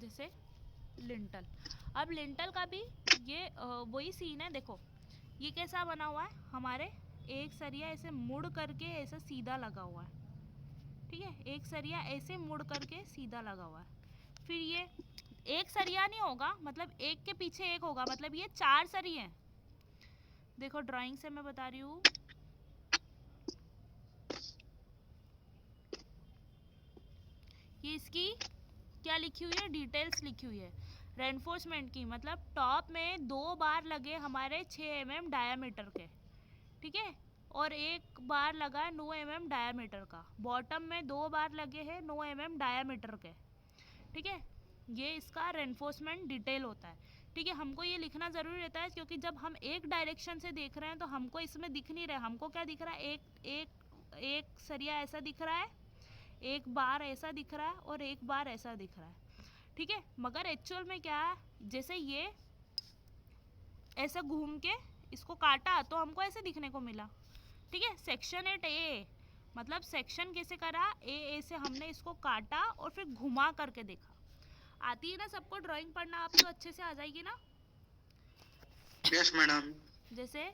जैसे लिंटल। अब लिंटल का भी ये वही सीन है। देखो ये कैसा बना हुआ है, हमारे एक सरिया ऐसे मुड़ करके ऐसा सीधा लगा हुआ है, ठीक है, एक सरिया ऐसे मुड़ करके सीधा लगा हुआ है। फिर ये एक सरिया नहीं होगा, मतलब एक के पीछे एक होगा, मतलब ये 4 सरिये हैं। देखो ड्राइंग से मैं बता रही हूँ, ये इसकी क्या लिखी हुई है, डिटेल्स लिखी हुई है रेनफोर्समेंट की। मतलब टॉप में 2 बार लगे हमारे 6 mm डायामीटर के, ठीक है, और एक बार लगा है 9 mm डायामीटर का। बॉटम में 2 बार लगे हैं 9 mm डायामीटर के, ठीक है। ये इसका रेनफोर्समेंट डिटेल होता है, ठीक है। हमको ये लिखना ज़रूरी रहता है क्योंकि जब हम एक डायरेक्शन से देख रहे हैं तो हमको इसमें दिख नहीं रहा, हमको क्या दिख रहा है, एक सरिया ऐसा दिख रहा है, एक बार ऐसा दिख रहा है और एक बार ऐसा दिख रहा है, ठीक है। मगर एक्चुअल में क्या है, जैसे ये ऐसा घूम के इसको काटा तो हमको ऐसे दिखने को मिला, ठीक है। सेक्शन 8 ए, मतलब सेक्शन कैसे करा, ए से हमने इसको काटा और फिर घुमा करके देखा। आती है ना सबको ड्राइंग पढ़ना, आप तो अच्छे से आ जाएगी ना। Yes madam. जैसे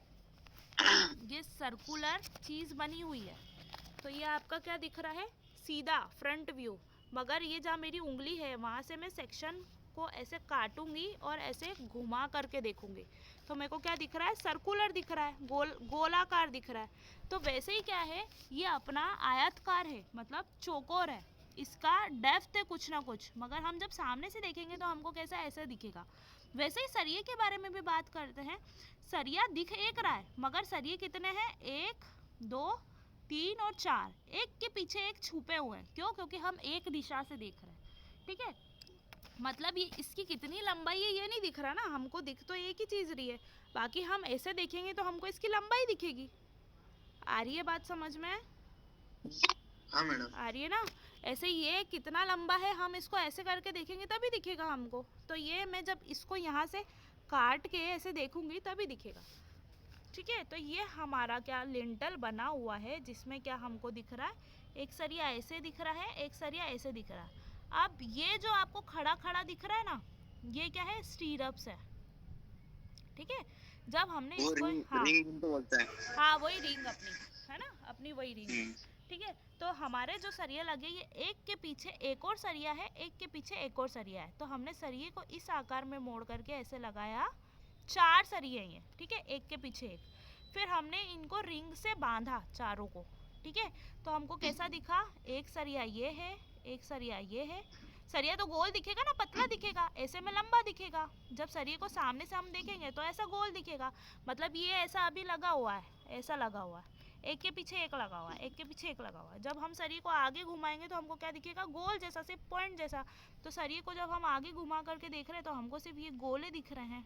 ये सर्कुलर चीज़ बनी हुई है, तो ये आपका क्या दिख रहा है, सीधा फ्रंट व्यू। मगर ये जहाँ मेरी उंगली है वहाँ से मैं सेक्शन को ऐसे काटूंगी और ऐसे घुमा करके देखूंगी, तो मेरे को क्या दिख रहा है, सर्कुलर दिख रहा है, गोलाकार दिख रहा है। तो वैसे ही क्या है, ये अपना आयतकार है, मतलब चौकोर है, इसका डेप्थ है कुछ ना कुछ, मगर हम जब सामने से देखेंगे तो हमको कैसा ऐसा दिखेगा। वैसे ही सरिये के बारे में भी बात करते हैं। सरिया दिख एक रहा है, मगर सरिये कितने हैं, 1 2 3 और 4, एक के पीछे एक छुपे हुए हैं। क्यों, क्योंकि हम एक दिशा से देख रहे हैं, ठीक है। मतलब ये इसकी कितनी लंबाई है ये नहीं दिख रहा ना, हमको दिख तो एक ही चीज़ रही है, बाकी हम ऐसे देखेंगे तो हमको इसकी लंबाई दिखेगी। आ रही है बात समझ में? हाँ मैडम। आ रही है ना। ऐसे ये कितना लंबा है, हम इसको ऐसे करके देखेंगे तभी दिखेगा हमको। तो ये मैं जब इसको यहाँ से काट के ऐसे देखूंगी तभी दिखेगा, ठीक है। तो ये हमारा क्या लिंटल बना हुआ है, जिसमें क्या हमको दिख रहा है, एक सरिया ऐसे दिख रहा है, एक सरिया ऐसे दिख रहा है। अब ये जो आपको खड़ा खड़ा दिख रहा है ना, ये क्या है, स्टीरअप्स है, ठीक है। जब हमने वो इसको, रिंग हाँ रिंग तो बोलता है। हाँ वही रिंग अपनी है ना, अपनी वही रिंग है, हम्म। ठीक है। तो हमारे जो सरिया लगे, ये एक के पीछे एक और सरिया है, एक के पीछे एक और सरिया है। तो हमने सरिये को इस आकार में मोड़ करके ऐसे लगाया, 4 सरिये हैं, ठीक है, एक के पीछे एक। फिर हमने इनको रिंग से बांधा चारों को, ठीक है। तो हमको कैसा दिखा, एक सरिया ये है, एक सरिया ये है। सरिया तो गोल दिखेगा ना, पतला दिखेगा, ऐसे में लंबा दिखेगा। जब सरिये को सामने से हम देखेंगे तो ऐसा गोल दिखेगा, मतलब ये ऐसा अभी लगा हुआ है, ऐसा लगा हुआ है, एक के पीछे एक लगा हुआ है, एक के पीछे एक लगा हुआ है। जब हम सरिये को आगे घुमाएंगे तो हमको क्या दिखेगा, गोल जैसा, सिर्फ पॉइंट जैसा। तो सरिये को जब हम आगे घुमा करके देख रहे हैं तो हमको सिर्फ ये गोले दिख रहे हैं,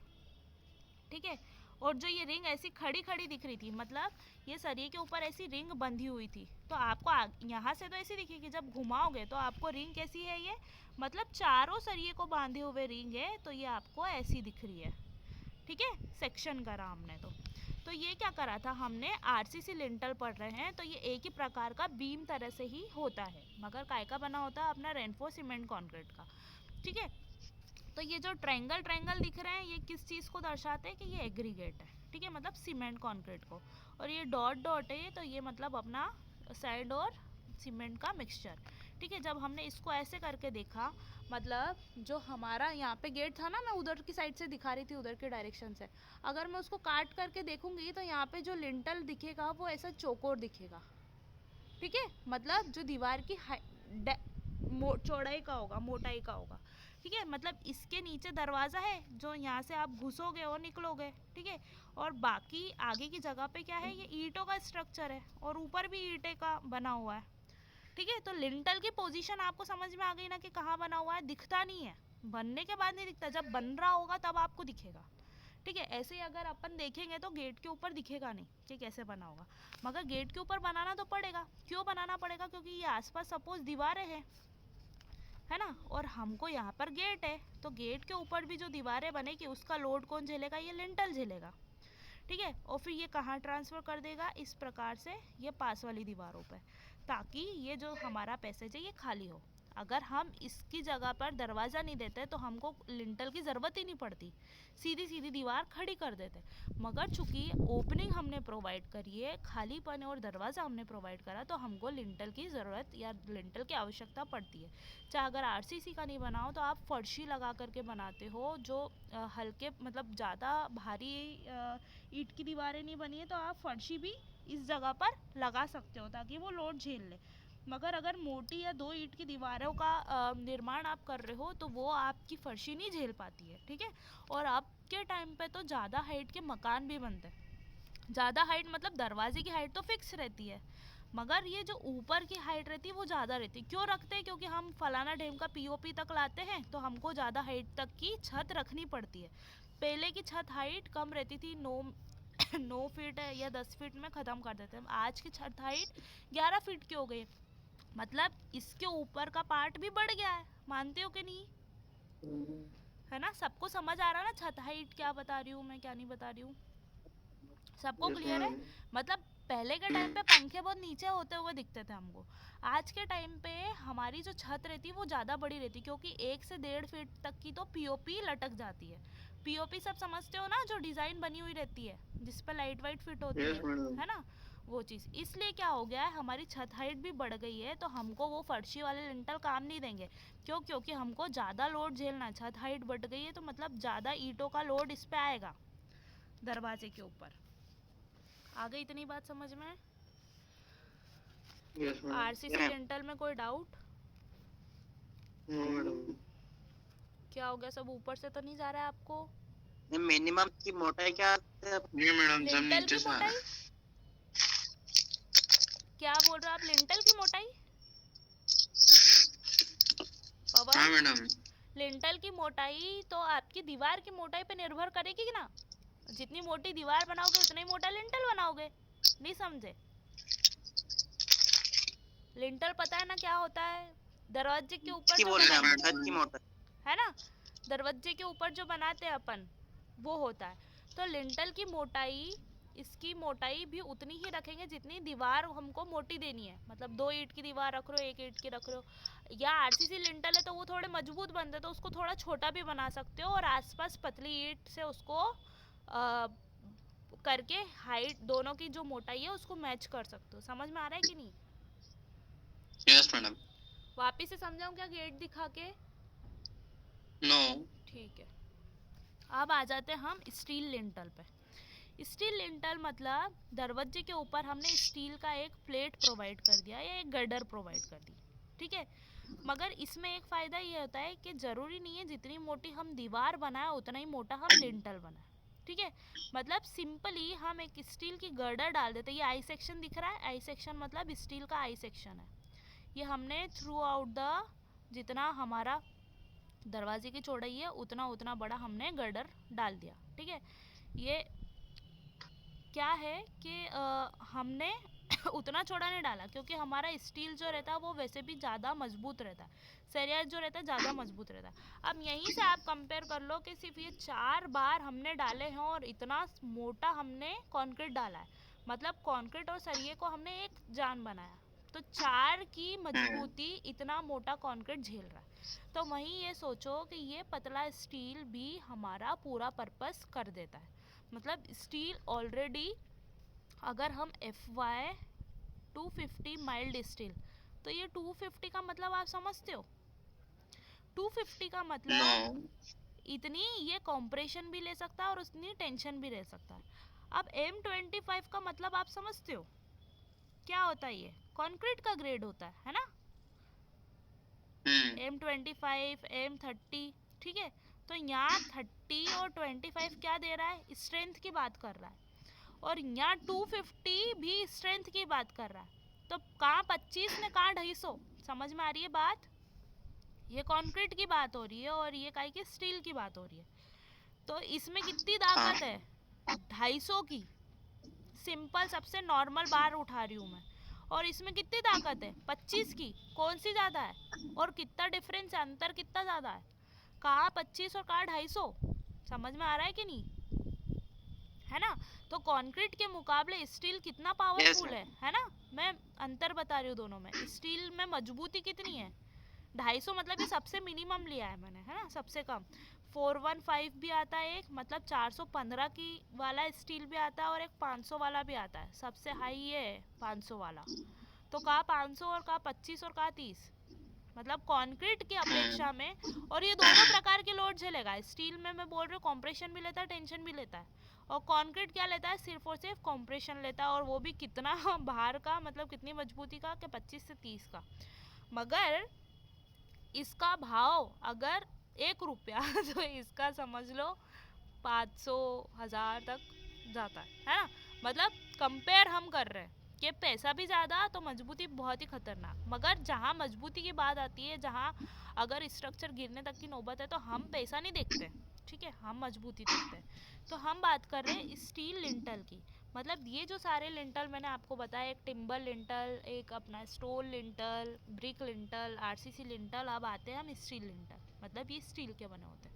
ठीक है। और जो ये रिंग ऐसी खड़ी खड़ी दिख रही थी, मतलब ये सरिये के ऊपर ऐसी रिंग बंधी हुई थी, तो आपको यहाँ से तो ऐसी दिखेगी, जब घुमाओगे तो आपको रिंग कैसी है ये, मतलब चारों सरिये को बांधे हुए रिंग है, तो ये आपको ऐसी दिख रही है, ठीक है। सेक्शन करा हमने तो ये क्या करा था हमने, आरसीसी लिंटल पढ़ रहे हैं तो ये एक ही प्रकार का बीम तरह से ही होता है, मगर काय का बना होता है, अपना रेनफोर्स सीमेंट कॉन्क्रीट का, ठीक है। तो ये जो ट्रायंगल ट्रायंगल दिख रहे हैं, ये किस चीज़ को दर्शाते हैं कि ये एग्रीगेट है, ठीक है, मतलब सीमेंट कॉन्क्रीट को। और ये डॉट डॉट है तो ये मतलब अपना सैंड और सीमेंट का मिक्सचर, ठीक है। जब हमने इसको ऐसे करके देखा, मतलब जो हमारा यहाँ पे गेट था ना, मैं उधर की साइड से दिखा रही थी, उधर के डायरेक्शन से, अगर मैं उसको काट करके देखूंगी तो यहाँ पे जो लिंटल दिखेगा वो ऐसा चौकोर दिखेगा, ठीक है। मतलब जो दीवार की चौड़ाई का होगा, मोटाई का होगा, ठीक है। मतलब इसके नीचे दरवाज़ा है जो यहाँ से आप घुसोगे और निकलोगे, ठीक है। और बाकी आगे की जगह पे क्या है, ये ईंटों का स्ट्रक्चर है और ऊपर भी ईंटे का बना हुआ है, ठीक है। तो लिंटल की पोजीशन आपको समझ में आ गई ना कि कहाँ बना हुआ है, दिखता नहीं है, बनने के बाद नहीं दिखता, जब बन रहा होगा तब आपको दिखेगा, ठीक है। ऐसे ही अगर अपन देखेंगे तो गेट के ऊपर दिखेगा नहीं कि कैसे बना होगा, मगर गेट के ऊपर बनाना तो पड़ेगा। क्यों बनाना पड़ेगा, क्योंकि ये आसपास सपोज दीवारें हैं, है ना, और हमको यहाँ पर गेट है, तो गेट के ऊपर भी जो दीवारें बनेगी उसका लोड कौन झेलेगा, ये लिंटल झेलेगा, ठीक है। और फिर ये कहाँ ट्रांसफ़र कर देगा, इस प्रकार से ये पास वाली दीवारों पर, ताकि ये जो हमारा पैसेज है ये खाली हो। अगर हम इसकी जगह पर दरवाज़ा नहीं देते तो हमको लिंटल की ज़रूरत ही नहीं पड़ती, सीधी सीधी दीवार खड़ी कर देते। मगर चूंकि ओपनिंग हमने प्रोवाइड करी है, खालीपन और दरवाज़ा हमने प्रोवाइड करा, तो हमको लिंटल की ज़रूरत या लिंटल की आवश्यकता पड़ती है। चाहे अगर आरसीसी का नहीं बनाओ तो आप फर्शी लगा करके बनाते हो, जो हल्के मतलब ज़्यादा भारी ईंट की दीवारें नहीं बनी है तो आप फर्शी भी इस जगह पर लगा सकते हो ताकि वो लोड झेल ले। मगर अगर मोटी या 2 ईंट की दीवारों का निर्माण आप कर रहे हो तो वो आपकी फर्शी नहीं झेल पाती है, ठीक है। और अब के टाइम पे तो ज़्यादा हाइट के मकान भी बनते हैं। ज़्यादा हाइट मतलब दरवाजे की हाइट तो फिक्स रहती है, मगर ये जो ऊपर की हाइट रहती है वो ज़्यादा रहती है। क्यों रखते हैं? क्योंकि हम फलाना ढेम का पीओपी तक लाते हैं तो हमको ज़्यादा हाइट तक की छत रखनी पड़ती है। पहले की छत हाइट कम रहती थी, 9 फीट है या 10 फीट में ख़त्म कर देते हैं। आज की छत हाइट 11 फीट की हो गई, मतलब इसके ऊपर का पार्ट भी बढ़ गया है। मानते हो कि नहीं? है ना? सबको समझ आ रहा है ना छत हाइट क्या बता रही हूँ मैं, क्या नहीं बता रही हूँ? सबको क्लियर है? मतलब पहले के टाइम पे पंखे बहुत नीचे होते हुए दिखते थे हमको। आज के टाइम पे हमारी जो छत रहती है वो ज़्यादा बड़ी रहती है, क्योंकि 1 से 1.5 फीट तक की तो पीओपी लटक जाती है। पीओपी सब समझते हो ना, जो डिज़ाइन बनी हुई रहती है जिस पर लाइट वाइट फिट होती है ना, वो चीज़। इसलिए क्या हो गया है, हमारी छत हाइट भी बढ़ गई है, तो हमको वो फर्शी वाले लिंटल काम नहीं देंगे। क्यों? क्योंकि हमको ज़्यादा लोड झेलना है। छत हाइट बढ़ गई है तो मतलब ज़्यादा ईंटों का लोड इस पे आएगा दरवाजे के ऊपर। आ गई इतनी बात समझ में? आरसीसी लिंटल में कोई डाउट? क्या हो गया? सब ऊपर से तो नहीं जा रहा है आपको? मिनिमम की मोटाई क्या है? मैडम लिंटल की मोटाई क्या बोल रहे हो आप? लिंटल की मोटाई पवन? हाँ मैडम। लिंटल की मोटाई तो आपकी दीवार की मोटाई पे निर्भर करेगी ना। जितनी मोटी दीवार बनाओगे उतना ही मोटा लिंटल बनाओगे। नहीं समझे? लिंटल पता है ना क्या होता है? दरवाजे के ऊपर जो छत की मोटाई है ना, दरवाजे के ऊपर जो बनाते हैं अपन, वो होता है। तो लिंटल की मोटाई, इसकी मोटाई भी उतनी ही रखेंगे जितनी दीवार हमको मोटी देनी है। मतलब 2 ईंट की दीवार रख रहे हो, 1 ईंट की रख रहे हो, या आरसीसी लिंटल है तो वो थोड़े मजबूत बनते हैं तो उसको थोड़ा छोटा भी बना सकते हो, और आसपास पतली ईंट से उसको करके हाइट दोनों की जो मोटाई है उसको मैच कर सकते हो। समझ में आ रहा है कि नहीं? Yes madam. वापिस से समझाऊं क्या गेट दिखा के? नो। ठीक है। अब आ जाते हैं हम स्टील लिंटल पे। स्टील लिंटल मतलब दरवाजे के ऊपर हमने स्टील का एक प्लेट प्रोवाइड कर दिया या एक गर्डर प्रोवाइड कर दी, ठीक है। मगर इसमें एक फ़ायदा ये होता है कि ज़रूरी नहीं है जितनी मोटी हम दीवार बनाए उतना ही मोटा हम लिंटल बनाए, ठीक है। मतलब सिंपली हम एक स्टील की गर्डर डाल देते हैं। ये आई सेक्शन दिख रहा है, आई सेक्शन मतलब स्टील का आई सेक्शन है। ये हमने थ्रू आउट द जितना हमारा दरवाजे की चौड़ाई है उतना उतना बड़ा हमने गर्डर डाल दिया, ठीक है। ये क्या है कि हमने उतना चौड़ा नहीं डाला क्योंकि हमारा स्टील जो रहता है वो वैसे भी ज़्यादा मजबूत रहता है, सरिया जो रहता है ज़्यादा मजबूत रहता है। अब यहीं से आप कंपेयर कर लो कि सिर्फ ये 4 बार हमने डाले हैं और इतना मोटा हमने कंक्रीट डाला है, मतलब कंक्रीट और सरिये को हमने एक जान बनाया, तो 4 की मजबूती इतना मोटा कंक्रीट झेल रहा है। तो वहीं ये सोचो कि ये पतला स्टील भी हमारा पूरा पर्पस कर देता है। मतलब स्टील ऑलरेडी, अगर हम FY 250 माइल्ड स्टील, तो ये 250 का मतलब आप समझते हो? 250 का मतलब इतनी ये कॉम्प्रेशन भी ले सकता है और उतनी टेंशन भी ले सकता है। अब M25 का मतलब आप समझते हो क्या होता है? ये कंक्रीट का ग्रेड होता है ना। M25, M30, ठीक है। तो यहाँ 30 और 25 क्या दे रहा है? स्ट्रेंथ की बात कर रहा है, और यहाँ 250 भी स्ट्रेंथ की बात कर रहा है। तो कहाँ 25 ने कहाँ 250? समझ में आ रही है बात? ये कंक्रीट की बात हो रही है और ये काहे की स्टील की बात हो रही है। तो इसमें कितनी ताकत है? 250 की। सिंपल सबसे नॉर्मल बार उठा रही हूँ मैं, और इसमें कितनी ताकत है? 25 की। कौन सी ज़्यादा है और कितना डिफरेंस है, अंतर कितना ज़्यादा है? कहाँ 25 और कहाँ 250? समझ में आ रहा है कि नहीं? है ना। तो कंक्रीट के मुकाबले स्टील कितना पावरफुल है ना। मैं अंतर बता रही हूँ दोनों में। स्टील में मजबूती कितनी है? 250 मतलब ये सबसे मिनिमम लिया है मैंने, है ना, सबसे कम। 415 भी आता है एक, मतलब 415 की वाला स्टील भी आता है, और एक 500 वाला भी आता है। सबसे हाई ये है 500 वाला। तो कहा 500 और कहा 25 और कहा 30, मतलब कंक्रीट की अपेक्षा में। और ये दोनों प्रकार के लोड झेलेगा। स्टील में मैं बोल रही हूँ कंप्रेशन भी लेता है, टेंशन भी लेता है। और कंक्रीट क्या लेता है, सिर्फ और सिर्फ कंप्रेशन लेता है, और वो भी कितना भार का, मतलब कितनी मजबूती का, कि 25 से 30 का। मगर इसका भाव अगर 1 रुपया तो इसका समझ लो 500 1000 तक जाता है ना। मतलब कंपेयर हम कर रहे हैं कि पैसा भी ज़्यादा तो मजबूती बहुत ही खतरनाक। मगर जहाँ मजबूती की बात आती है, जहाँ अगर स्ट्रक्चर गिरने तक की नौबत है, तो हम पैसा नहीं देखते, ठीक है, हम मजबूती देखते हैं। तो हम बात कर रहे हैं स्टील लिंटल की। मतलब ये जो सारे लिंटल मैंने आपको बताया, एक टिम्बर लिंटल, एक अपना stone lintel, brick lintel, RCC lintel, अब आते हैं हम स्टील लिंटल। मतलब ये स्टील के बने होते हैं,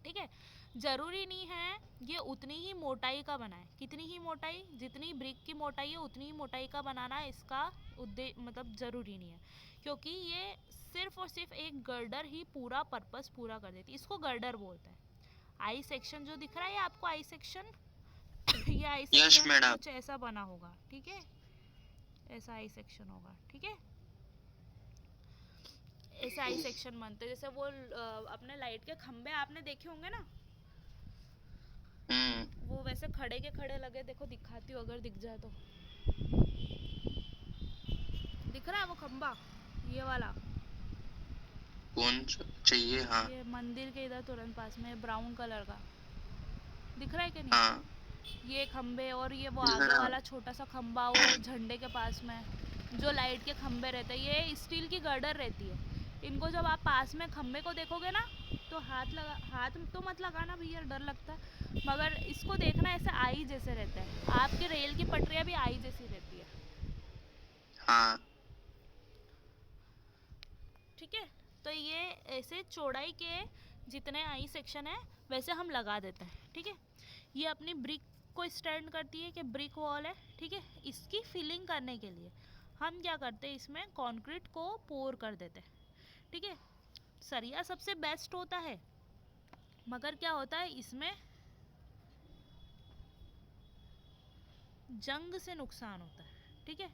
ठीक है। ज़रूरी नहीं है ये उतनी ही मोटाई का बना है। कितनी ही मोटाई, जितनी ब्रिक की मोटाई है उतनी ही मोटाई का बनाना इसका उद्देश्य, मतलब ज़रूरी नहीं है, क्योंकि ये सिर्फ और सिर्फ एक गर्डर ही पूरा पर्पस पूरा कर देती है। इसको गर्डर बोलते हैं। आई सेक्शन जो दिख रहा है आपको, आई सेक्शन ये आई Yes, सेक्शन madam. कुछ ऐसा बना होगा, ठीक है, ऐसा आई सेक्शन होगा, ठीक है। ऐसा आई सेक्शन बनते, जैसे वो अपने लाइट के खंबे आपने देखे होंगे ना, वो वैसे खड़े के खड़े लगे। देखो दिखाती हूँ अगर दिख जाए तो। दिख रहा है वो खंबा, ये वाला, कौन चाहिए? हाँ ये मंदिर के इधर तुरंत पास में, ब्राउन कलर का दिख रहा है कि नहीं? हाँ ये खंबे, और ये वो दिख आगे रहा। वाला छोटा सा खंबा वो झंडे के पास में, जो लाइट के खंबे रहते हैं, ये स्टील की गर्डर रहती है। इनको जब आप पास में खंबे को देखोगे ना, तो हाथ तो मत लगाना भैया, डर लगता है। मगर इसको देखना ऐसे आई जैसे रहता है। आपके रेल की पटरियाँ भी आई जैसी रहती है, हाँ ठीक है। तो ये ऐसे चौड़ाई के जितने आई सेक्शन है वैसे हम लगा देते हैं, ठीक है। ये अपनी ब्रिक को स्टैंड करती है कि ब्रिक वॉल है, ठीक है। इसकी फिलिंग करने के लिए हम क्या करते हैं, इसमें कंक्रीट को पोर कर देते हैं, ठीक है। सरिया सबसे बेस्ट होता है, मगर क्या होता है इसमें जंग से नुकसान होता है, ठीक है।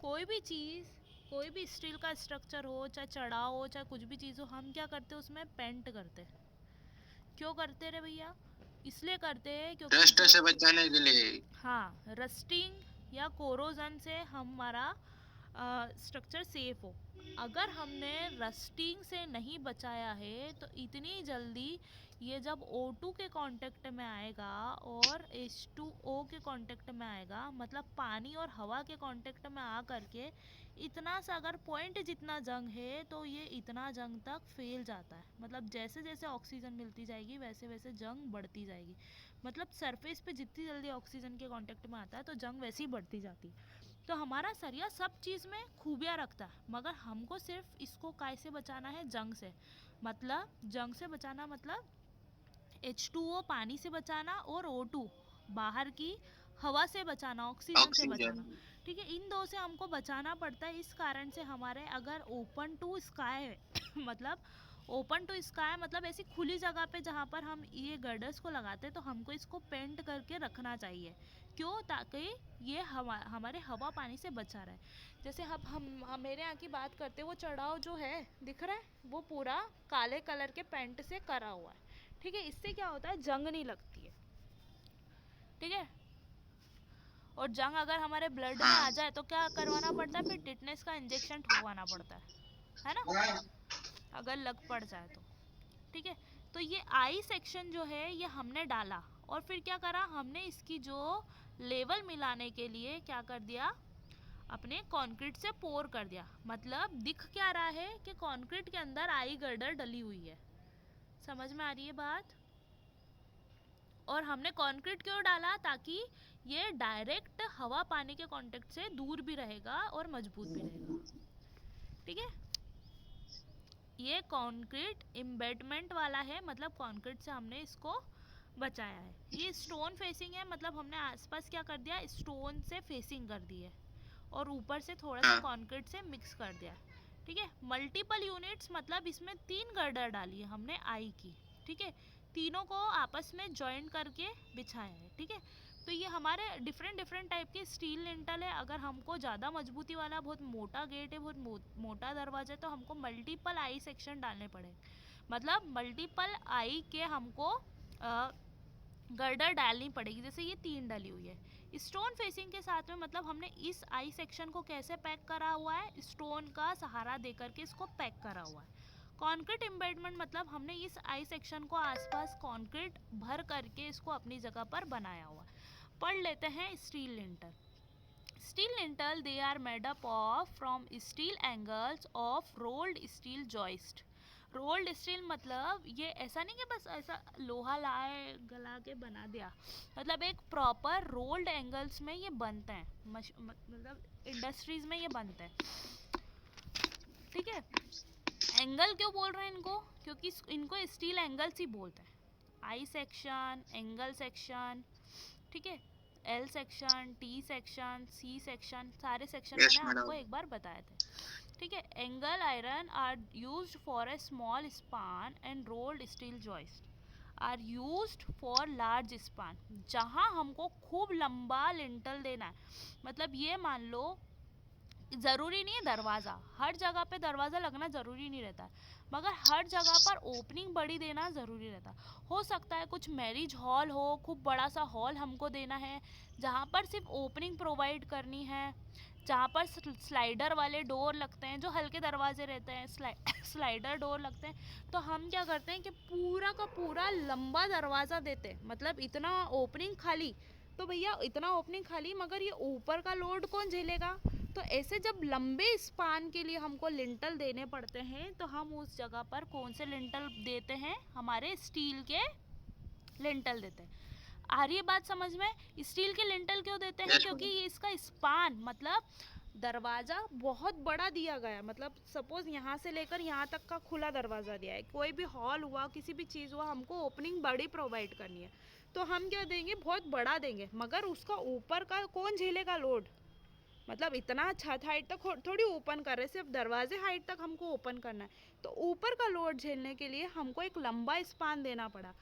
कोई भी चीज़, कोई भी स्टील का स्ट्रक्चर हो, चाहे चढ़ाव हो, चाहे कुछ भी चीज़ हो, हम क्या करते हैं उसमें पेंट करते हैं। क्यों करते रे भैया? इसलिए करते हैं क्योंकि रस्ट से बचाने के लिए। हाँ, रस्टिंग या कोरोजन से हमारा स्ट्रक्चर सेफ हो। अगर हमने रस्टिंग से नहीं बचाया है तो इतनी जल्दी ये जब O2 के कांटेक्ट में आएगा और H2O के कांटेक्ट में आएगा, मतलब पानी और हवा के कांटेक्ट में आ करके इतना सा अगर पॉइंट जितना जंग है, तो ये इतना जंग तक फैल जाता है। मतलब जैसे जैसे ऑक्सीजन मिलती जाएगी वैसे वैसे जंग बढ़ती जाएगी। मतलब सरफेस पे जितनी जल्दी ऑक्सीजन के कांटेक्ट में आता है तो जंग वैसे ही बढ़ती जाती है। तो हमारा सरिया सब चीज़ में खूबियाँ रखता है, मगर हमको सिर्फ इसको कैसे बचाना है, जंग से। मतलब जंग से बचाना मतलब H2O पानी से बचाना, और O2 बाहर की हवा से बचाना, ऑक्सीजन से बचाना, ऑक्सीजन। ठीक है। इन दो से हमको बचाना पड़ता है। इस कारण से हमारे अगर ओपन टू स्काई है मतलब ओपन टू स्काई मतलब ऐसी खुली जगह पे जहाँ पर हम ये गर्डर्स को लगाते हैं, तो हमको इसको पेंट करके रखना चाहिए। क्यों? ताकि ये हमारे हवा पानी से बचा रहे। जैसे हम मेरे यहाँ की बात करते हैं, वो चढ़ाव जो है दिख रहा है वो पूरा काले कलर के पेंट से करा हुआ है, ठीक है। इससे क्या होता है, जंग नहीं लगती है, ठीक है। और जंग अगर हमारे ब्लड में आ जाए तो क्या करवाना पड़ता है, फिर टिटनेस का इंजेक्शन ठुकवाना पड़ता है ना, अगर लग पड़ जाए तो, ठीक है। तो ये आई सेक्शन जो है ये हमने डाला, और फिर क्या करा हमने, इसकी जो लेवल मिलाने के लिए क्या कर दिया, अपने कंक्रीट से पोर कर दिया। मतलब दिख क्या रहा है कि कंक्रीट के अंदर आई गर्डर डली हुई है। समझ में आ रही है बात? और हमने कंक्रीट क्यों डाला, ताकि ये डायरेक्ट हवा पानी के कांटेक्ट से दूर भी रहेगा और मजबूत भी रहेगा, ठीक है। ये कंक्रीट एम्बेडमेंट वाला है, मतलब कंक्रीट से हमने इसको बचाया है। ये स्टोन फेसिंग है, मतलब हमने आसपास क्या कर दिया, स्टोन से फेसिंग कर दी है, और ऊपर से थोड़ा सा हाँ कंक्रीट से मिक्स कर दिया, ठीक है। मल्टीपल यूनिट्स मतलब इसमें 3 गर्डर डाली है हमने आई की, ठीक है, तीनों को आपस में ज्वाइन करके बिछाया है, ठीक है। तो ये हमारे डिफरेंट डिफरेंट टाइप के स्टील लिंटल है। अगर हमको ज़्यादा मजबूती वाला बहुत मोटा गेट है, बहुत मोटा दरवाजा है, तो हमको मल्टीपल आई सेक्शन डालने पड़ेंगे, मतलब मल्टीपल आई के हमको गर्डर डालनी पड़ेगी। जैसे ये 3 डली हुई है स्टोन फेसिंग के साथ में, मतलब हमने इस आई सेक्शन को कैसे पैक करा हुआ है, स्टोन का सहारा दे करके इसको पैक करा हुआ है। कॉन्क्रीट एम्बेडमेंट मतलब हमने इस आई सेक्शन को आसपास कॉन्क्रीट भर करके इसको अपनी जगह पर बनाया हुआ है। पढ़ लेते हैं steel lintel. Steel lintel they are made up of from steel angles of rolled steel joist. Rolled steel मतलब ये ऐसा नहीं कि बस ऐसा लोहा लाए गला के बना दिया, मतलब एक प्रॉपर रोल्ड एंगल्स में ये बनते हैं, मतलब इंडस्ट्रीज में ये बनते हैं, ठीक है। एंगल क्यों बोल रहे हैं इनको, क्योंकि इनको स्टील एंगल्स ही बोलते हैं। आई सेक्शन, एंगल सेक्शन, ठीक है, L section, T section, C section, सारे सेक्शन मैंने आपको एक बार बताए थे, ठीक है। Angle iron are used for a small span and rolled steel joist are used for large span. जहाँ हमको खूब लंबा लिंटल देना है, मतलब ये मान लो ज़रूरी नहीं है दरवाज़ा, हर जगह पे दरवाज़ा लगना ज़रूरी नहीं रहता है, मगर हर जगह पर ओपनिंग बड़ी देना ज़रूरी रहता है। हो सकता है कुछ मैरिज हॉल हो, खूब बड़ा सा हॉल हमको देना है, जहाँ पर सिर्फ ओपनिंग प्रोवाइड करनी है, जहाँ पर स्लाइडर वाले डोर लगते हैं, जो हल्के दरवाजे रहते हैं, स्लाइडर डोर लगते हैं, तो हम क्या करते हैं कि पूरा का पूरा लंबा दरवाज़ा देते हैं, मतलब इतना ओपनिंग खाली, तो भैया इतना ओपनिंग खाली, मगर ये ऊपर का लोड कौन झेलेगा। तो ऐसे जब लंबे स्पान के लिए हमको लिंटल देने पड़ते हैं, तो हम उस जगह पर कौन से लिंटल देते हैं, हमारे स्टील के लिंटल देते हैं। आ रही है बात समझ में। स्टील के लिंटल क्यों देते हैं, क्योंकि ये इसका स्पान, मतलब दरवाज़ा बहुत बड़ा दिया गया, मतलब सपोज यहाँ से लेकर यहाँ तक का खुला दरवाज़ा दिया है, कोई भी हॉल हुआ, किसी भी चीज़ हुआ, हमको ओपनिंग बड़ी प्रोवाइड करनी है, तो हम क्या देंगे, बहुत बड़ा देंगे, मगर उसका ऊपर का कौन झेलेगा लोड, मतलब इतना छत हाइट तक थोड़ी ओपन कर रहे, सिर्फ दरवाजे हाइट तक हमको ओपन करना है, तो ऊपर का लोड झेलने के लिए हमको एक लंबा स्पान देना पड़ा।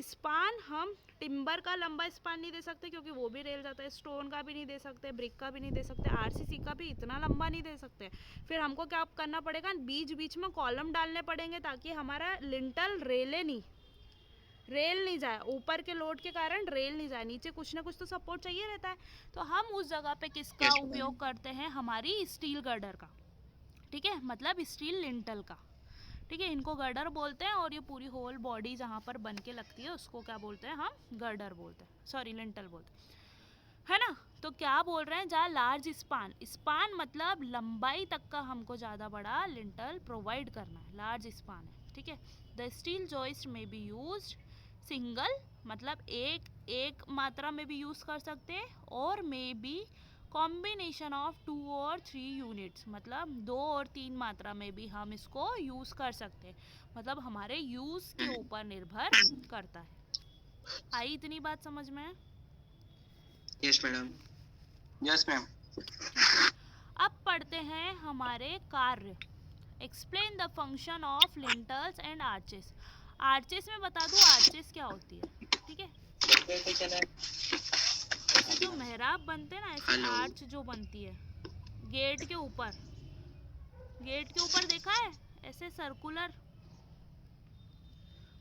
स्पान हम टिम्बर का लंबा स्पान नहीं दे सकते, क्योंकि वो भी रेल जाता है, स्टोन का भी नहीं दे सकते, ब्रिक का भी नहीं दे सकते, आरसीसी का भी इतना लंबा नहीं दे सकते। फिर हमको क्या करना पड़ेगा, बीच बीच में कॉलम डालने पड़ेंगे, ताकि हमारा लिंटल रेल नहीं जाए, ऊपर के लोड के कारण रेल नहीं जाए, नीचे कुछ ना कुछ तो सपोर्ट चाहिए रहता है। तो हम उस जगह पे किसका उपयोग करते हैं, हमारी स्टील गर्डर का, ठीक है, मतलब स्टील लिंटल का, ठीक है। इनको गर्डर बोलते हैं, और ये पूरी होल बॉडी जहाँ पर बन के लगती है उसको क्या बोलते हैं, हम गर्डर बोलते हैं, सॉरी लिंटल बोलते हैं, है ना। तो क्या बोल रहे हैं, जहाँ लार्ज स्पान मतलब लंबाई तक का हमको ज़्यादा बड़ा लिंटल प्रोवाइड करना है, लार्ज स्पान है, ठीक है। द स्टील जॉइस्ट में बी यूज्ड सिंगल, मतलब एक मात्रा में भी यूज़ कर सकते हैं, और मे बी कॉम्बिनेशन ऑफ 2 और 3 यूनिट्स, मतलब 2 और 3 मात्रा में भी हम इसको यूज़ कर सकते हैं, मतलब हमारे यूज़ के ऊपर निर्भर करता है। आई इतनी बात समझ में? Yes madam. Yes ma'am. अब पढ़ते हैं हमारे कार्य। Explain the function of lintels and arches. Arches में बता दूं आर्चेस क्या होती है, ठीक है। जो मेहराब बनते हैं ना, ऐसे आर्च जो बनती है गेट के ऊपर देखा है, ऐसे सर्कुलर,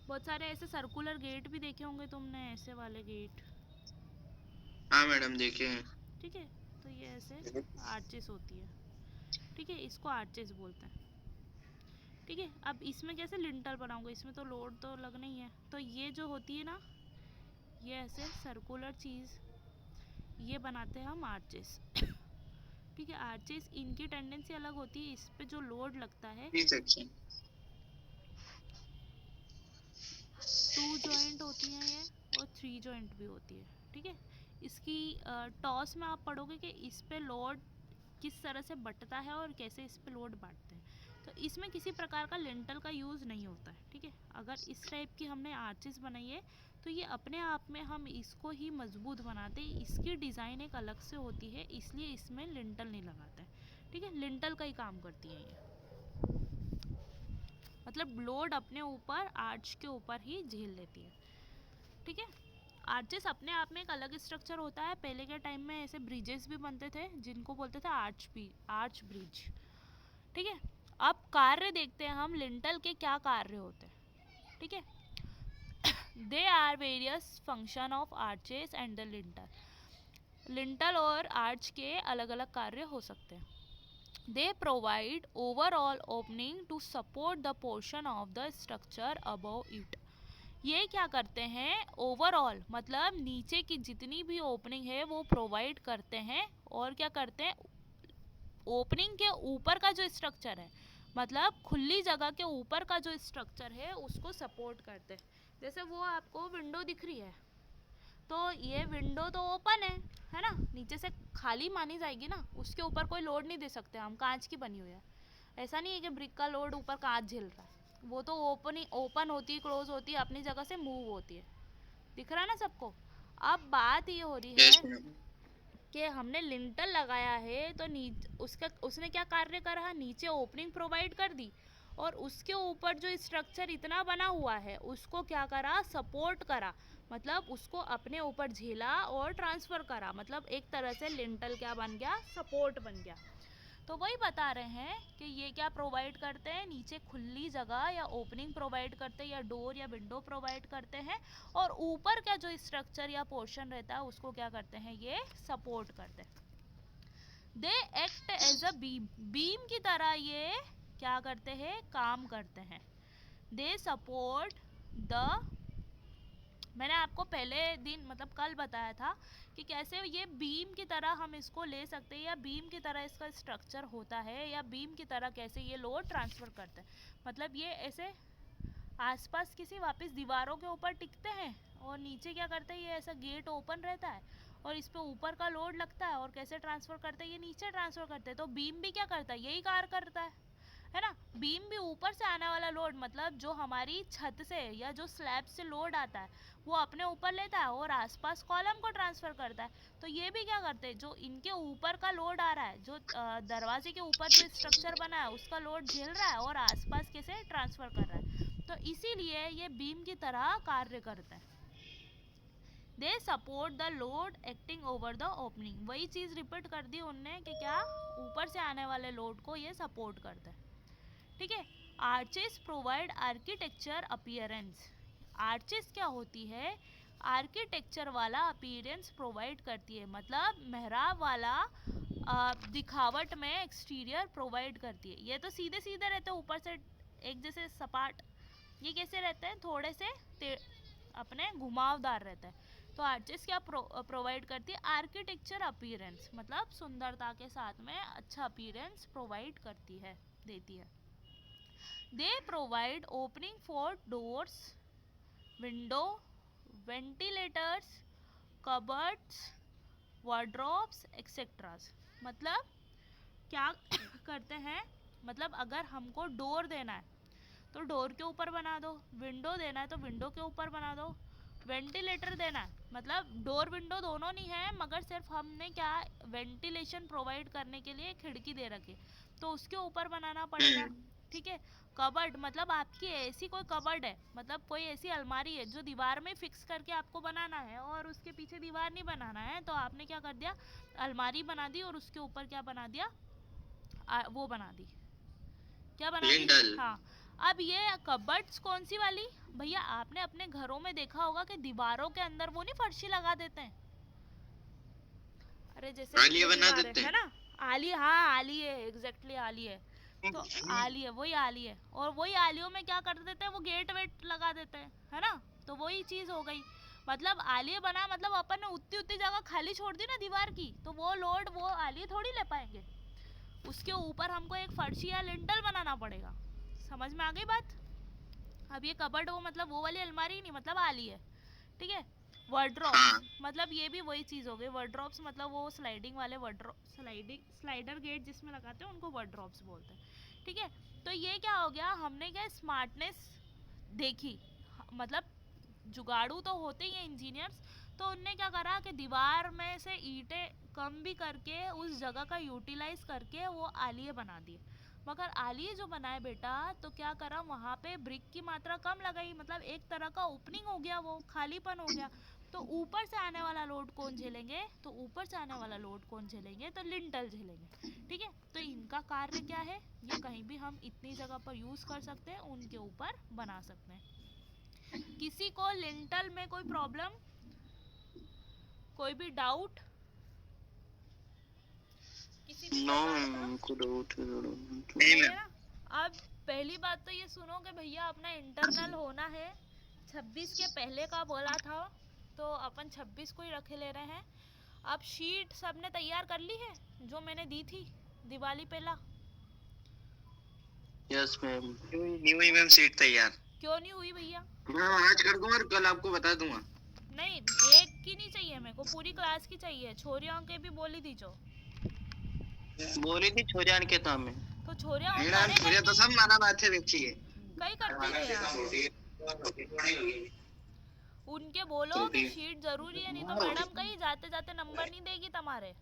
बहुत सारे ऐसे सर्कुलर गेट भी देखे होंगे तुमने, ऐसे वाले गेट। हाँ मैडम देखे हैं। ठीक है, तो ये ऐसे आर्चेस होती है, ठीक है, इसको आर्चेस बोलते हैं, ठीक है। अब इसमें कैसे लिंटल बनाऊंगा, इसमें तो लोड तो लगना ही है, तो ये जो होती है ना, ये ऐसे सर्कुलर चीज़, ये बनाते हैं हम आर्चेस, ठीक है। आर्चेस इनकी टेंडेंसी अलग होती है, इस पे जो लोड लगता है 2 जॉइंट होती हैं ये, और 3 जॉइंट भी होती है, ठीक है। इसकी टॉस में आप पढ़ोगे कि इस पे लोड किस तरह से बंटता है और कैसे इस पे लोड बांटते हैं, तो इसमें किसी प्रकार का लिंटल का यूज़ नहीं होता है, ठीक है। अगर इस टाइप की हमने आर्चेस बनाई है, तो ये अपने आप में हम इसको ही मजबूत बनाते हैं, इसकी डिज़ाइन एक अलग से होती है, इसलिए इसमें लिंटल नहीं लगाते हैं, ठीक है। लिंटल का ही काम करती है ये। मतलब लोड अपने ऊपर आर्च के ऊपर ही झेल लेती है, ठीक है। आर्चेस अपने आप में एक अलग स्ट्रक्चर होता है। पहले के टाइम में ऐसे ब्रिजेस भी बनते थे जिनको बोलते थे आर्च ब्रिज, ठीक है। अब कार्य देखते हैं हम, लिंटल के क्या कार्य होते हैं, ठीक है। They are various function of arches and the lintel. Lintel और आर्च के अलग अलग कार्य हो सकते हैं। They provide overall opening to support the portion of the structure above it. ये क्या करते हैं, ओवरऑल मतलब नीचे की जितनी भी ओपनिंग है वो प्रोवाइड करते हैं। और क्या करते हैं, ओपनिंग के ऊपर का जो स्ट्रक्चर है, मतलब खुली जगह के ऊपर का जो स्ट्रक्चर है उसको सपोर्ट करते हैं। जैसे वो आपको विंडो दिख रही है, तो ये विंडो तो ओपन है ना, नीचे से खाली मानी जाएगी ना, उसके ऊपर कोई लोड नहीं दे सकते हम, कांच की बनी हुई है। ऐसा नहीं है कि ब्रिक का लोड ऊपर कांच झेल रहा है, वो तो ओपन होती है, क्लोज होती है, अपनी जगह से मूव होती है। दिख रहा है ना सबको। अब बात ये हो रही यस है मैडम। कि हमने लिंटल लगाया है तो उसने क्या कार्य करा, नीचे ओपनिंग प्रोवाइड कर दी और उसके ऊपर जो स्ट्रक्चर इतना बना हुआ है उसको क्या करा, सपोर्ट करा, मतलब उसको अपने ऊपर झेला और ट्रांसफर करा। मतलब एक तरह से लिंटल क्या बन गया, सपोर्ट बन गया। तो वही बता रहे हैं कि ये क्या प्रोवाइड करते हैं, नीचे खुली जगह या ओपनिंग प्रोवाइड करते हैं, या डोर या विंडो प्रोवाइड करते हैं, और ऊपर का जो स्ट्रक्चर या पोर्शन रहता है उसको क्या करते हैं, ये सपोर्ट करते हैं। They act as a beam, beam की तरह ये क्या करते हैं, काम करते हैं। दे सपोर्ट द, मैंने आपको पहले दिन मतलब कल बताया था कि कैसे ये बीम की तरह हम इसको ले सकते हैं, या बीम की तरह इसका स्ट्रक्चर होता है, या बीम की तरह कैसे ये लोड ट्रांसफ़र करते हैं। मतलब ये ऐसे आसपास किसी वापस दीवारों के ऊपर टिकते हैं और नीचे क्या करते हैं, ये ऐसा गेट ओपन रहता है और इस पे ऊपर का लोड लगता है और कैसे ट्रांसफ़र करते हैं, ये नीचे ट्रांसफ़र करते हैं। तो बीम भी क्या करता है, यही कार्य करता है ना। बीम भी ऊपर से आने वाला लोड, मतलब जो हमारी छत से या जो स्लैब से लोड आता है वो अपने ऊपर लेता है और आसपास कॉलम को ट्रांसफ़र करता है। तो ये भी क्या करते हैं, जो इनके ऊपर का लोड आ रहा है, जो दरवाजे के ऊपर जो स्ट्रक्चर बना है उसका लोड झेल रहा है और आसपास कैसे ट्रांसफ़र कर रहा है। तो इसीलिए ये बीम की तरह कार्य करते हैं। They support the load acting over the opening, वही चीज़ रिपीट कर दी उनने कि क्या, ऊपर से आने वाले लोड को ये सपोर्ट करते हैं, ठीक है। Arches provide architecture appearance, arches क्या होती है, आर्किटेक्चर वाला अपीयरेंस प्रोवाइड करती है, मतलब मेहराब वाला दिखावट में एक्सटीरियर प्रोवाइड करती है। ये तो सीधे सीधे रहते हैं ऊपर से एक जैसे सपाट, ये कैसे रहते हैं, थोड़े से अपने घुमावदार रहता है। तो आर्चेस क्या प्रोवाइड करती है, आर्किटेक्चर अपीयरेंस, मतलब सुंदरता के साथ में अच्छा अपीयरेंस प्रोवाइड करती है, देती है। They provide opening for doors, window, ventilators, cupboards, wardrobes, etc. मतलब क्या करते हैं, मतलब अगर हमको डोर देना है तो डोर के ऊपर बना दो, विंडो देना है तो विंडो के ऊपर बना दो, वेंटिलेटर देना है, मतलब डोर विंडो दोनों नहीं है मगर सिर्फ हमने क्या वेंटिलेशन प्रोवाइड करने के लिए खिड़की दे रखी, तो उसके ऊपर बनाना पड़ेगा, ठीक है। कबर्ड मतलब आपकी ऐसी कोई कबर्ड है, मतलब कोई ऐसी अलमारी है जो दीवार में फिक्स करके आपको बनाना है और उसके पीछे दीवार नहीं बनाना है, तो आपने क्या कर दिया, अलमारी बना दी और उसके ऊपर क्या बना दिया, वो बना दी, क्या बना दी, लिंटल। हाँ। अब ये कबर्ड्स कौन सी वाली, भैया आपने अपने घरों में देखा होगा कि दीवारों के अंदर वो नहीं फर्शी लगा देते हैं, अरे जैसे आलिया बना देते है हैं। ना, आली, हाँ आली है, एग्जैक्टली आली है। तो आली है, वही आली है, और वही आलियों में क्या कर देते हैं, वो गेट वेट लगा देते हैं, है ना। तो वही चीज़ हो गई, मतलब आलिया बना, मतलब अपन ने उतनी उतनी जगह खाली छोड़ दी ना दीवार की, तो वो लोड वो आलिया थोड़ी ले पाएंगे, उसके ऊपर हमको एक फर्शी या लिंटल बनाना पड़ेगा। समझ में आ गई बात। अब ये कबर्ड वो मतलब वो वाली अलमारी नहीं, मतलब आली है, ठीक है। वर्ड्रॉप्स हाँ मतलब ये भी वही चीज़ हो गई, वर्ड्रॉप्स मतलब वो स्लाइडिंग वाले स्लाइडर गेट जिसमें लगाते हैं उनको वर्ड्रॉप्स बोलते हैं, ठीक है। तो ये क्या हो गया, हमने क्या स्मार्टनेस देखी, मतलब जुगाड़ू तो होते ही हैं इंजीनियर्स, तो उनने क्या करा कि दीवार में से ईंटें कम भी करके उस जगह का यूटिलाइज करके वो आलिया बना दिए, मगर आलिए जो बनाए बेटा, तो क्या करा, वहाँ पे ब्रिक की मात्रा कम लगाई, मतलब एक तरह का ओपनिंग हो गया, वो खालीपन हो गया। तो ऊपर से आने वाला लोड कौन झेलेंगे, तो ऊपर से आने वाला लोड कौन झेलेंगे, तो लिंटल झेलेंगे। ठीक है, तो इनका कार्य क्या है, ये कहीं भी हम इतनी जगह पर यूज कर सकते हैं, उनके ऊपर बना सकते हैं। किसी को लिंटल में कोई प्रॉब्लम, कोई भी डाउट, किसी भी नो प्रकार मैम, का? हमको डाउट नहीं है ना। अब पहली बात तो ये सुनो कि भैया अपना इंटरनल होना है 26 के पहले का बोला था, तो अपन 26 को ही रखे ले रहे हैं। अब शीट सबने तैयार कर ली है जो मैंने दी थी दिवाली पहला? यस मैम, नहीं हुई मैम सीट तैयार। क्यों नहीं हुई भैया? मैं आज कर दूंगा और कल आपको बता दूंगा। नहीं, एक की नहीं चाहिए मेरे को, पूरी क्लास की चाहिए। छोरियों के भी बोली थी जो, बोली थी छोजान के तो हमें। तो छोरियां नहीं करे मैम, मुझे तो सब माना बात है देखिए। कई करते हैं यार। उनके बोलो कि शीट जरूरी है, नहीं तो मैडम कहीं जाते जाते नंबर नहीं देगी तुम्हारे।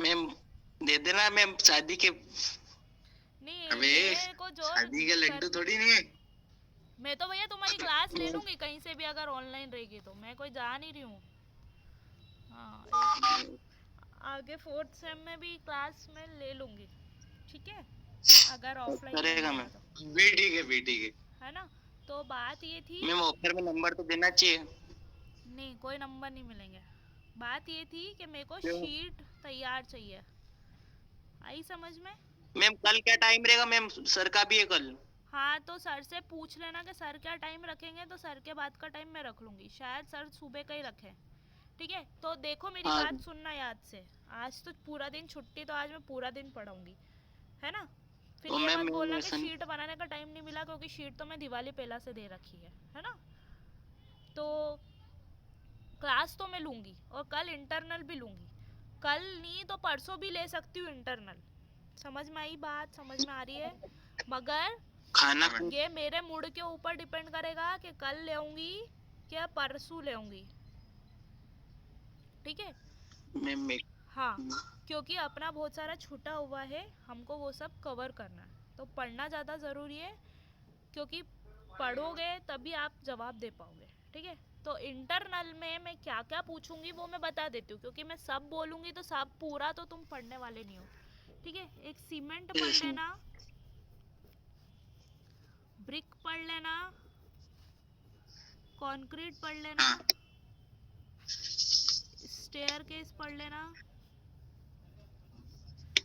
मैम दे देना मैम, शादी के। नहीं, अबे मेरे को जो शादी के लड्डू थोड़ी नहीं है। मैं तो भैया तुम्हारी क्लास ले लूंगी कहीं से भी, अगर ऑनलाइन रहेगी तो। मैं कोई जा नहीं रही हूँ। हाँ, आगे 4th सेम में भी क्लास में ले लूंगी, ठीक है, अगर ऑफलाइन करेगा मैम। भी ठीक है, भी ठीक है ना। तो बात ये थी, मैम ऑफर में नंबर तो देना चाहिए। नहीं कोई नंबर नहीं मिलेंगे। बात ये थी कि मेरे को क्यों? शीट तैयार चाहिए, आई समझ में? मैम कल क्या टाइम रहेगा मैम, सर का भी है कल। हाँ, तो सर से पूछ लेना कि सर क्या टाइम रखेंगे, तो सर के बाद का टाइम मैं रख लूंगी, शायद सर सुबह का ही रखें। ठीक है, तो देखो मेरी हाँ। बात सुनना याद से। आज तो पूरा दिन छुट्टी, तो आज मैं पूरा दिन पढ़ाऊंगी, है ना। फिर तो ये मैम मत बोलना कि ऐसा नहीं- शीट बनाने का टाइम नहीं मिला, क्योंकि शीट तो मैं दिवाली पहला से दे रखी है ना। तो क्लास तो मैं लूंगी, और कल इंटरनल भी लूंगी। कल नहीं तो परसों भी ले सकती हूँ इंटरनल। समझ में आई बात, समझ में आ रही है? मगर खाना ये मेरे मूड के ऊपर डिपेंड करेगा कि कल ले आऊंगी क्या परसों ले आऊंगी, ठीक है। मैम हाँ, क्योंकि अपना बहुत सारा छूटा हुआ है, हमको वो सब कवर करना है, तो पढ़ना ज़्यादा ज़रूरी है, क्योंकि पढ़ोगे तभी आप जवाब दे पाओगे, ठीक है। तो इंटरनल में मैं क्या क्या पूछूंगी वो मैं बता देती हूँ, क्योंकि मैं सब बोलूँगी तो सब पूरा तो तुम पढ़ने वाले नहीं हो, ठीक है। एक सीमेंट पढ़ लेना, ब्रिक पढ़ लेना, कंक्रीट पढ़ लेना, स्टेयरकेस पढ़ लेना,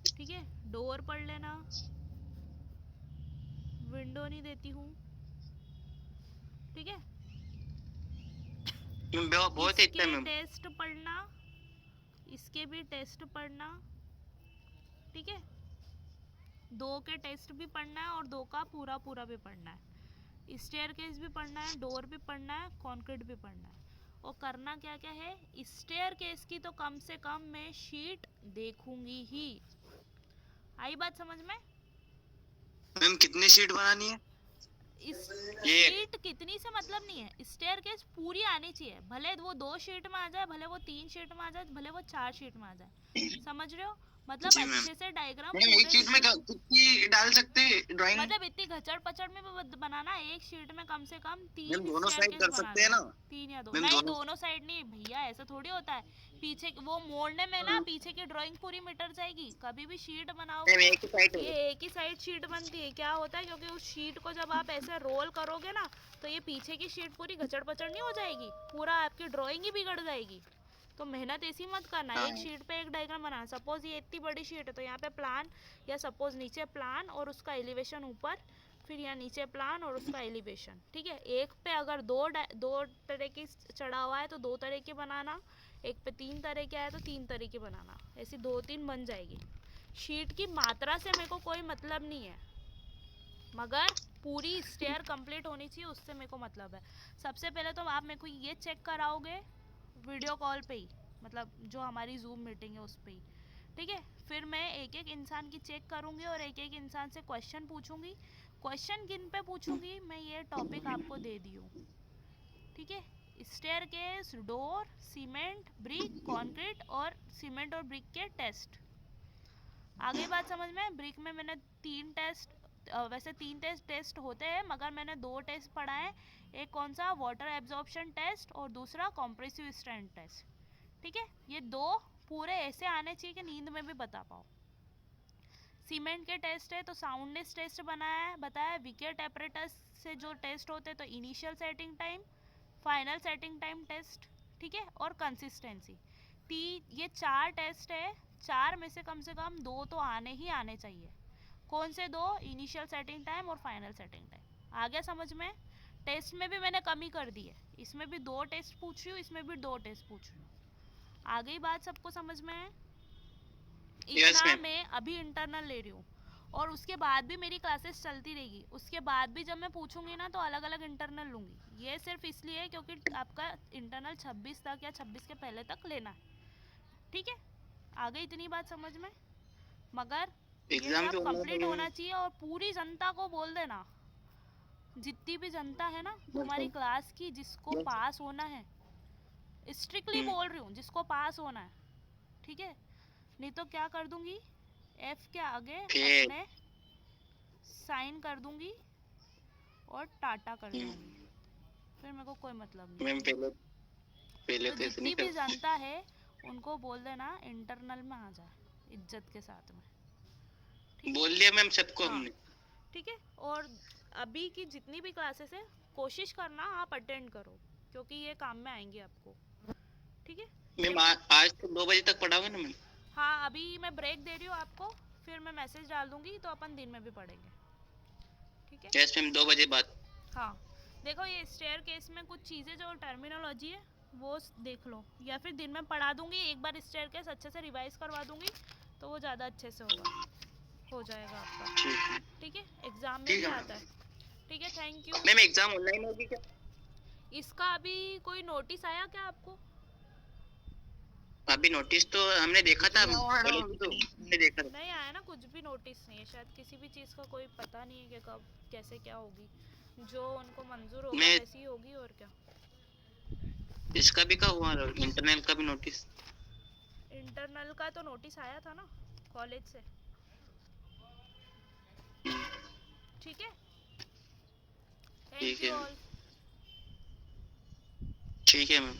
ठीक है, डोर पढ़ लेना, विंडो नहीं देती हूँ, ठीक है। बहुत है इतना इसके मैम। टेस्ट पढ़ना, इसके भी टेस्ट पढ़ना, ठीक है। 2 के टेस्ट भी पढ़ना है और 2 का पूरा पूरा भी पढ़ना है। स्टेयरकेस भी पढ़ना है, डोर भी पढ़ना है, कंक्रीट भी पढ़ना है। और करना क्या क्या है, स्टेयरकेस की तो कम से कम मैं शीट देखूंगी ही। आई बात समझ में? मैम कितनी सीट बनानी है? इस ये शीट कितनी से मतलब नहीं है, स्टेयरकेस पूरी आनी चाहिए। भले वो 2 शीट में आ जाए, भले वो 3 शीट में आ जाए, भले वो 4 शीट में आ जाए, समझ रहे हो? मतलब जी मैम। अच्छे से डायग्राम मैम एक शीट में कितनी डाल सकते हैं ड्राइंग? मतलब इतनी घचड़ पचड़ में भी बनाना, एक शीट में कम से कम 3 मैम दोनों साइड staircase कर बना सकते हैं ना? दो। 3 या 2 मैम नहीं, दोनों- दोनों साइड नहीं भैया, ऐसा थोड़ी होता है। पीछे वो मोड़ने में ना पीछे की ड्राइंग पूरी मिट जाएगी। कभी भी शीट बनाओगे, मैम एक ही साइड ये एक ही साइड शीट बनती है। क्या होता है, क्योंकि उस शीट को जब आप ऐसे रोल करोगे ना, तो ये पीछे की शीट पूरी घचड़ पचड़ नहीं हो जाएगी, पूरा आपकी ड्राइंग ही बिगड़ जाएगी। तो मेहनत ऐसी मत करना, एक शीट पे एक डायग्राम बनाना। सपोज ये इतनी बड़ी शीट है, तो यहाँ पे प्लान, या सपोज नीचे प्लान और उसका एलिवेशन ऊपर, फिर यहाँ नीचे प्लान और उसका एलिवेशन, ठीक है। एक पे अगर दो तरह की चढ़ा हुआ है तो 2 तरह की बनाना, एक पे 3 तरह की है तो 3 तरह की बनाना, ऐसी 2-3 बन जाएगी। शीट की मात्रा से मेरे को कोई मतलब नहीं है, मगर पूरी स्टेयर कंप्लीट होनी चाहिए, उससे मेरे को मतलब है। सबसे पहले तो आप मेरे को ये चेक कराओगे वीडियो कॉल पे ही, मतलब जो हमारी जूम मीटिंग है उस पे ही, ठीक है। फिर मैं एक एक इंसान की चेक करूंगी और एक एक इंसान से क्वेश्चन पूछूंगी। क्वेश्चन किन पे पूछूंगी, मैं ये टॉपिक आपको दे दी हूँ, ठीक है। Staircase, door, cement, brick, concrete और सीमेंट और ब्रिक के टेस्ट। आगे बात समझ में? ब्रिक में मैंने वैसे 3 टेस्ट होते हैं, मगर मैंने 2 टेस्ट पढ़ा है। एक कौन सा, वाटर एब्जॉर्प्शन टेस्ट, और दूसरा कॉम्प्रेसिव स्ट्रेंथ टेस्ट। ठीक है, ये 2 पूरे ऐसे आने चाहिए कि नींद में भी बता पाओ। सीमेंट के टेस्ट है तो साउंडनेस टेस्ट बताया। विकेट एपरेटस से जो टेस्ट होते हैं तो initial setting time, final setting time test, ठीक है, और कंसिस्टेंसी। ये 4 टेस्ट है, 4 में से कम 2 तो आने ही आने चाहिए। कौन से 2? इनिशियल सेटिंग टाइम और फाइनल सेटिंग टाइम। आ गया समझ में? टेस्ट में भी मैंने कमी कर दी है, इसमें भी 2 टेस्ट पूछ रही हूँ, इसमें भी 2 टेस्ट पूछ रही हूँ। आ गई बात सबको समझ में? है इतना मैं अभी इंटरनल ले रही हूँ, और उसके बाद भी मेरी क्लासेस चलती रहेगी। उसके बाद भी जब मैं पूछूंगी ना तो अलग अलग इंटरनल लूँगी। ये सिर्फ इसलिए है क्योंकि आपका इंटरनल 26 तक या 26 के पहले तक लेना है। ठीक है, आ गई इतनी बात समझ में? मगर ये सब कंप्लीट होना चाहिए, और पूरी जनता को बोल देना, जितनी भी जनता है ना तुम्हारी क्लास की, जिसको पास होना है, स्ट्रिक्टली बोल रही हूँ, जिसको पास होना है, ठीक है, नहीं तो क्या कर दूंगी, F के आगे अपने साइन कर दूंगी और टाटा कर दूंगी, फिर मेरे को कोई मतलब नहीं। तो जितनी भी जनता है उनको बोल देना इंटरनल में आ जाए इज्जत के साथ में। बोल लिया मैम सबको। हाँ, हमने ठीक है। और अभी की जितनी भी क्लासेस है कोशिश करना आप अटेंड करो, क्योंकि ये काम में आएंगे आपको। ठीक है मैम, आज तो 2 बजे तक पढ़ाओगे ना मैम? हाँ, अभी मैं ब्रेक दे रही हूँ आपको, फिर मैं मैसेज डाल दूंगी तो अपन दिन में भी पढ़ेंगे। ठीक है? यस मैम, 2 बजे बाद। हाँ, देखो ये स्टेयर केस में कुछ चीज़ें जो टर्मिनोलॉजी है वो देख लो, या फिर दिन में पढ़ा दूंगी, एक बार स्टेयर केस अच्छे से रिवाइज करवा दूंगी तो वो ज़्यादा अच्छे से हो जाएगा आपका। ठीक है, एग्जाम में भी आता है। ठीक है, thank you ma'am. Exam online होगी क्या? इसका अभी कोई नोटिस आया क्या आपको? अभी नोटिस तो हमने देखा था, तो हमने देखा था। नहीं आया ना, कुछ भी नोटिस नहीं है, शायद किसी भी चीज़ का कोई पता नहीं है कि कब कैसे क्या होगी। जो उनको मंजूर होगा वैसी ही होगी, और क्या। इसका भी क्या हुआ, इंटरनल का भी नोटिस? इंटरनल का तो नोटिस आया था ना कॉलेज से। ठीक है, थैंक यू ऑल। ठीक है मैम।